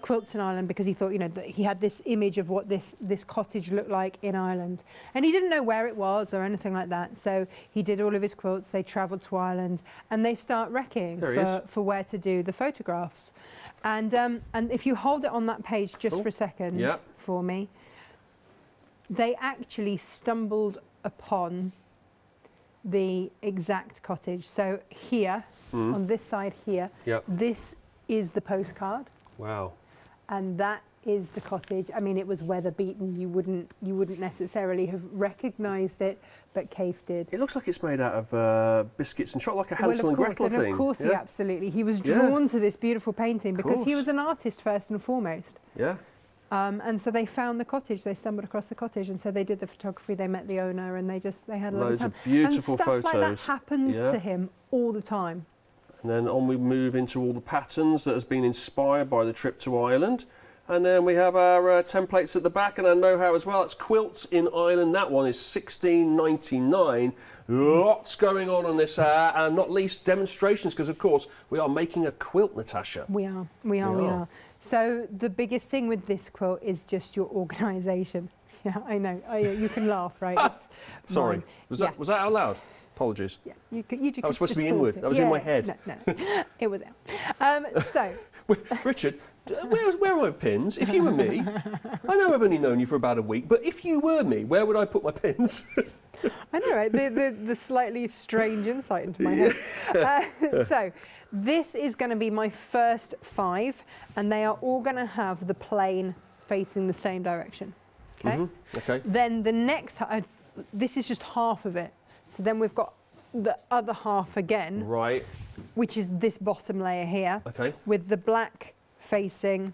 quilts in Ireland because he thought, you know, that he had this image of what this cottage looked like in Ireland, and he didn't know where it was or anything like that. So he did all of his quilts. They travelled to Ireland, and they start wrecking for where to do the photographs. And if you hold it on that page just for a second for me, they actually stumbled upon the exact cottage. So here, on this side here, this is the postcard. Wow. And that is the cottage. I mean, it was weather beaten. You wouldn't necessarily have recognised it, but Kaffe did. It looks like it's made out of biscuits and chocolate, like a Hansel and Gretel thing. And of course, he absolutely. He was drawn to this beautiful painting because he was an artist first and foremost. Yeah. And so they found the cottage. They stumbled across the cottage, and so they did the photography. They met the owner, and they had a lot of time. Loads of beautiful and stuff photos. Like that happens to him all the time. And then on we move into all the patterns that has been inspired by the trip to Ireland. And then we have our templates at the back and our know-how as well. It's Quilts in Ireland. That one is $16.99. Lots going on this, and not least demonstrations, because of course we are making a quilt, Natasha. We are. So the biggest thing with this quilt is just your organisation. Yeah, I know. You can laugh, right? Sorry, was that out loud? Apologies. Yeah, you that was supposed to be inward. That was in my head. No, it was out. So, Richard, where are my pins? If you were me, I know I've only known you for about a week, but if you were me, where would I put my pins? I know, right? The slightly strange insight into my head. So, this is going to be my first 5, and they are all going to have the plane facing the same direction. Okay. Okay. Then the next, this is just half of it. So then we've got the other half again. Right. Which is this bottom layer here. Okay. With the black facing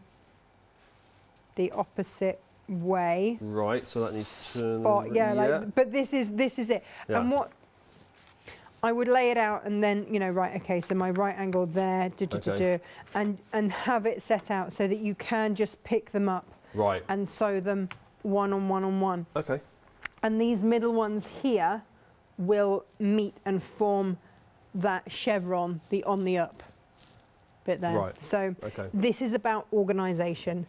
the opposite way. Right. So that needs to turn. Yeah. But this is it. Yeah. And what I would lay it out, and then okay. So my right angle there, and have it set out so that you can just pick them up. Right. And sew them one on one on one. Okay. And these middle ones here will meet and form that chevron, the on the up bit there. Right. So this is about organisation.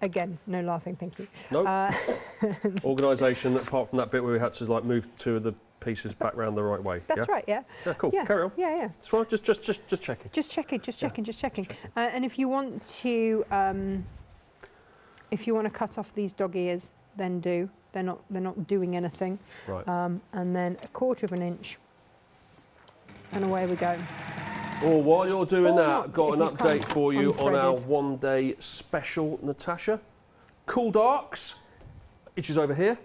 Again, no laughing, thank you. No. Organisation, apart from that bit where we had to move 2 of the pieces back round the right way. That's right, yeah. Yeah, cool. Yeah. Carry on. Yeah. That's right, just checking. Just checking. And if you want to cut off these dog ears, then do. They're not doing anything. Right. And then 1/4 of an inch, and away we go. Well, while you're doing that, I've got an update for you on our one-day special, Natasha. Cool Darks, which is over here.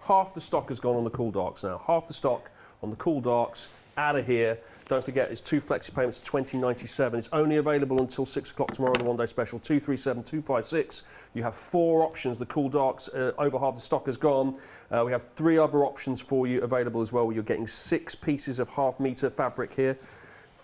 Half the stock has gone on the Cool Darks now. Half the stock on the Cool Darks out of here. Don't forget, it's 2 flexi payments, $20.97. It's only available until 6 o'clock tomorrow, the one-day special, 237-256. You have 4 options. The Cool Darks, over half the stock is gone. We have 3 other options for you available as well, where you're getting 6 pieces of half-metre fabric here.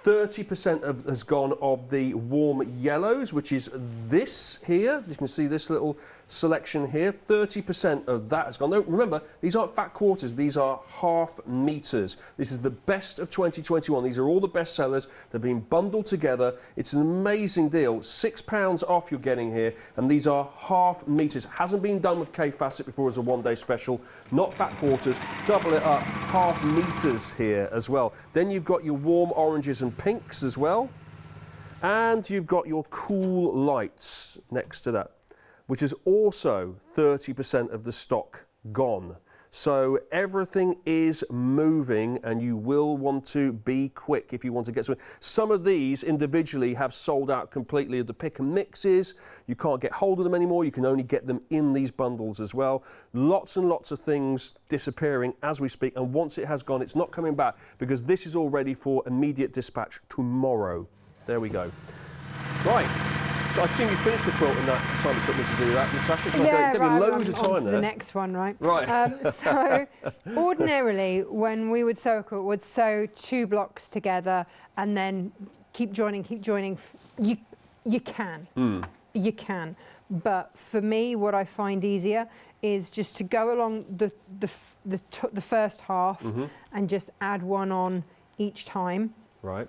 30% has gone of the warm yellows, which is this here. You can see this little selection here. 30% of that has gone. Now, remember, these aren't fat quarters. These are half meters. This is the best of 2021. These are all the best sellers. They're being bundled together. It's an amazing deal. £6 off you're getting here, and these are half meters. Hasn't been done with K Fassett before as a one-day special. Not fat quarters. Double it up. Half meters here as well. Then you've got your warm oranges and pinks as well, and you've got your cool lights next to that, which is also 30% of the stock gone. So everything is moving, and you will want to be quick if you want to get some. Some of these individually have sold out completely of the pick and mixes. You can't get hold of them anymore. You can only get them in these bundles as well. Lots and lots of things disappearing as we speak, and once it has gone, it's not coming back, because this is all ready for immediate dispatch tomorrow. There we go. Right. So I assume you finished the quilt in that time it took me to do that, Natasha. Yeah, gave you loads of time there. The next one, right? Right. So ordinarily, when we would sew a quilt, we'd sew 2 blocks together and then keep joining, keep joining. You can, you can. But for me, what I find easier is just to go along the first half and just add one on each time. Right.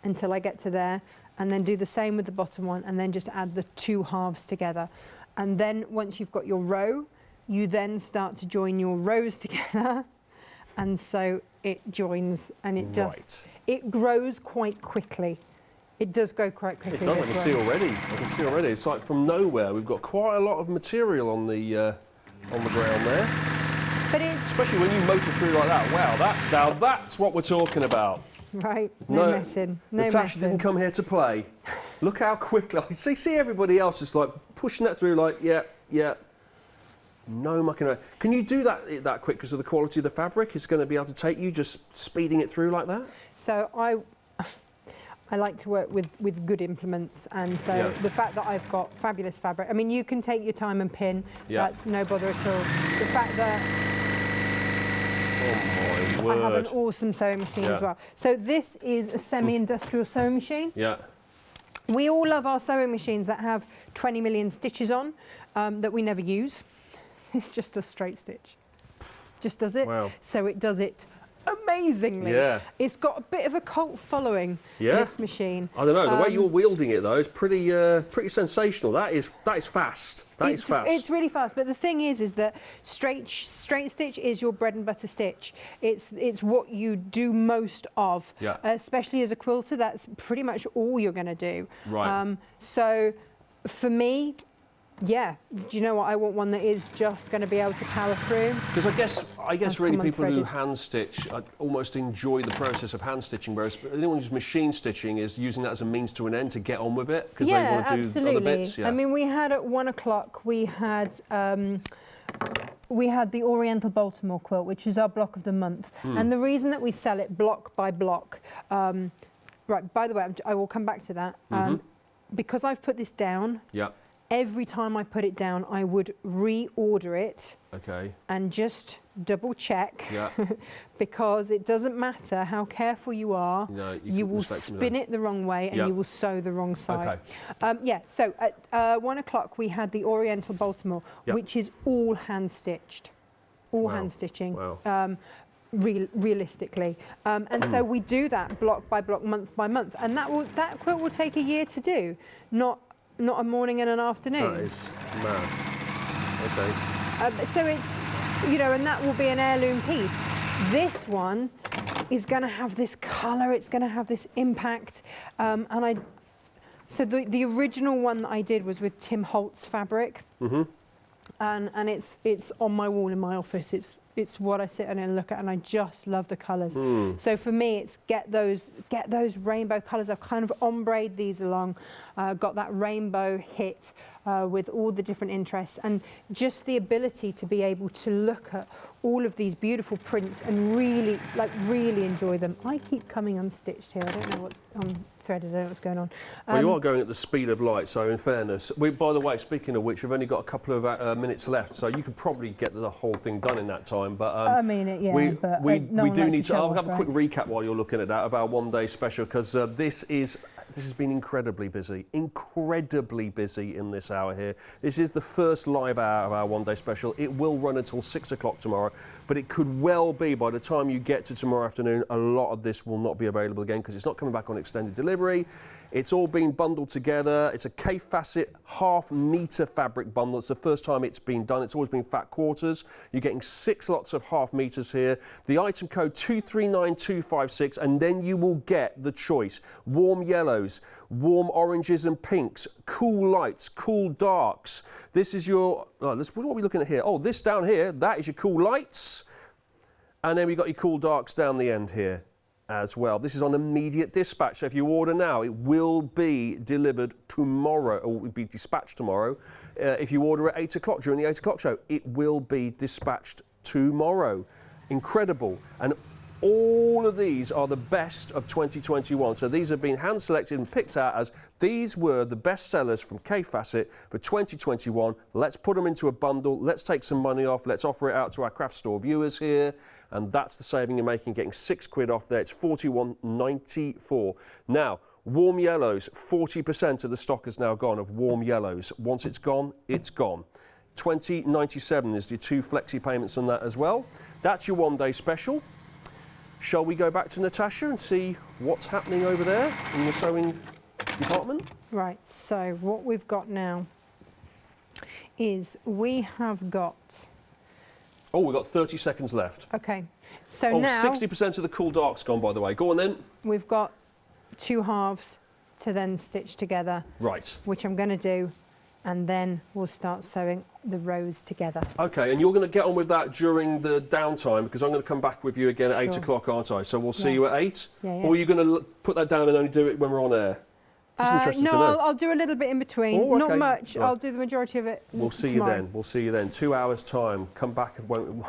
Until I get to there. And then do the same with the bottom one, and then just add the 2 halves together. And then once you've got your row, you then start to join your rows together, and so it joins, and it just, it grows quite quickly. It does grow quite quickly. It does, I can see already. I can see already. It's like from nowhere. We've got quite a lot of material on the ground there. But it's, especially when you motor through like that. Wow, now that's what we're talking about. Right, no messing. No Natasha didn't come here to play. Look how quickly. See everybody else just like pushing that through like, yeah. No mucking around. Can you do that quick because of the quality of the fabric? It's going to be able to take you just speeding it through like that? So I like to work with good implements, and so the fact that I've got fabulous fabric, I mean, you can take your time and pin, that's no bother at all. The fact that oh my word. I have an awesome sewing machine as well. So this is a semi-industrial sewing machine. Yeah. We all love our sewing machines that have 20 million stitches on that we never use. It's just a straight stitch. Just does it. Wow. So it does it amazingly. Yeah. It's got a bit of a cult following, this machine. I don't know, the way you're wielding it though is pretty sensational. That is fast. It's fast. It's really fast, but the thing is that straight stitch is your bread and butter stitch. It's what you do most of. Yeah. Especially as a quilter, that's pretty much all you're going to do. Right. So for me, yeah, do you know what? I want one that is just going to be able to power through. Because I guess really people who hand stitch almost enjoy the process of hand stitching, whereas anyone who's machine stitching is using that as a means to an end to get on with it because they want to do other bits. Yeah, I mean, we had at 1 o'clock we had the Oriental Baltimore quilt, which is our block of the month, and the reason that we sell it block by block. Right. By the way, I will come back to that because I've put this down. Yeah. Every time I put it down, I would reorder it and just double check because it doesn't matter how careful you are, you will spin it the wrong way and you will sew the wrong side. So at 1 o'clock we had the Oriental Baltimore, which is all hand stitched, hand stitching. Wow. Realistically, and so we do that block by block, month by month, and that quilt will take a year to do, not a morning and an afternoon. That is mad. Okay. So it's, and that will be an heirloom piece. This one is going to have this colour, it's going to have this impact, so the original one that I did was with Tim Holtz fabric, and it's on my wall in my office. it's what I sit and look at, and I just love the colours. So for me, it's get those rainbow colours. I've kind of ombre'd these along, got that rainbow hit with all the different interests, and just the ability to be able to look at all of these beautiful prints and really enjoy them. I keep coming unstitched here. I don't know what's threaded. I don't know what's going on. Well, you are going at the speed of light, so in fairness, by the way, speaking of which, we've only got a couple of minutes left, so you could probably get the whole thing done in that time. But I mean it, yeah. we do need to. I'll have a quick recap while you're looking at that of our one-day special, because this has been incredibly busy in this hour here. This is the first live hour of our one-day special. It will run until 6 o'clock tomorrow, but it could well be by the time you get to tomorrow afternoon, a lot of this will not be available again because it's not coming back on extended delivery. It's all been bundled together. It's a Kaffe Fassett half-metre fabric bundle. It's the first time it's been done. It's always been fat quarters. You're getting 6 lots of half meters here. The item code 239256, and then you will get the choice. Warm yellows, warm oranges and pinks, cool lights, cool darks. This is your, what are we looking at here? Oh, this down here, that is your cool lights. And then we've got your cool darks down the end here as well. This is on immediate dispatch, so if you order now, it will be delivered tomorrow, or will be dispatched tomorrow. If you order at 8 o'clock during the 8 o'clock show, it will be dispatched tomorrow. Incredible. And all of these are the best of 2021. So these have been hand selected and picked out as these were the best sellers from Kaffe Fassett for 2021. Let's put them into a bundle. Let's take some money off. Let's offer it out to our craft store viewers here. And that's the saving you're making, getting £6 off there. It's $41.94. Now, warm yellows, 40% of the stock is now gone of warm yellows. Once it's gone, it's gone. $20.97 is your 2 flexi payments on that as well. That's your one-day special. Shall we go back to Natasha and see what's happening over there in the sewing department? Right, so what we've got now is we have got... Oh, we've got 30 seconds left. Okay, so now... 60% of the cool dark's gone, by the way. Go on then. We've got 2 halves to then stitch together. Right. Which I'm going to do, and then we'll start sewing the rows together. Okay, and you're going to get on with that during the downtime, because I'm going to come back with you again at 8 o'clock, aren't I? So we'll see you at 8? Yeah. Or are you going to put that down and only do it when we're on air? Just interested to know. No, I'll do a little bit in between. Oh, okay. Not much. Right. I'll do the majority of it We'll see tomorrow. you then. We'll see you then. 2 hours' time. Come back and won't...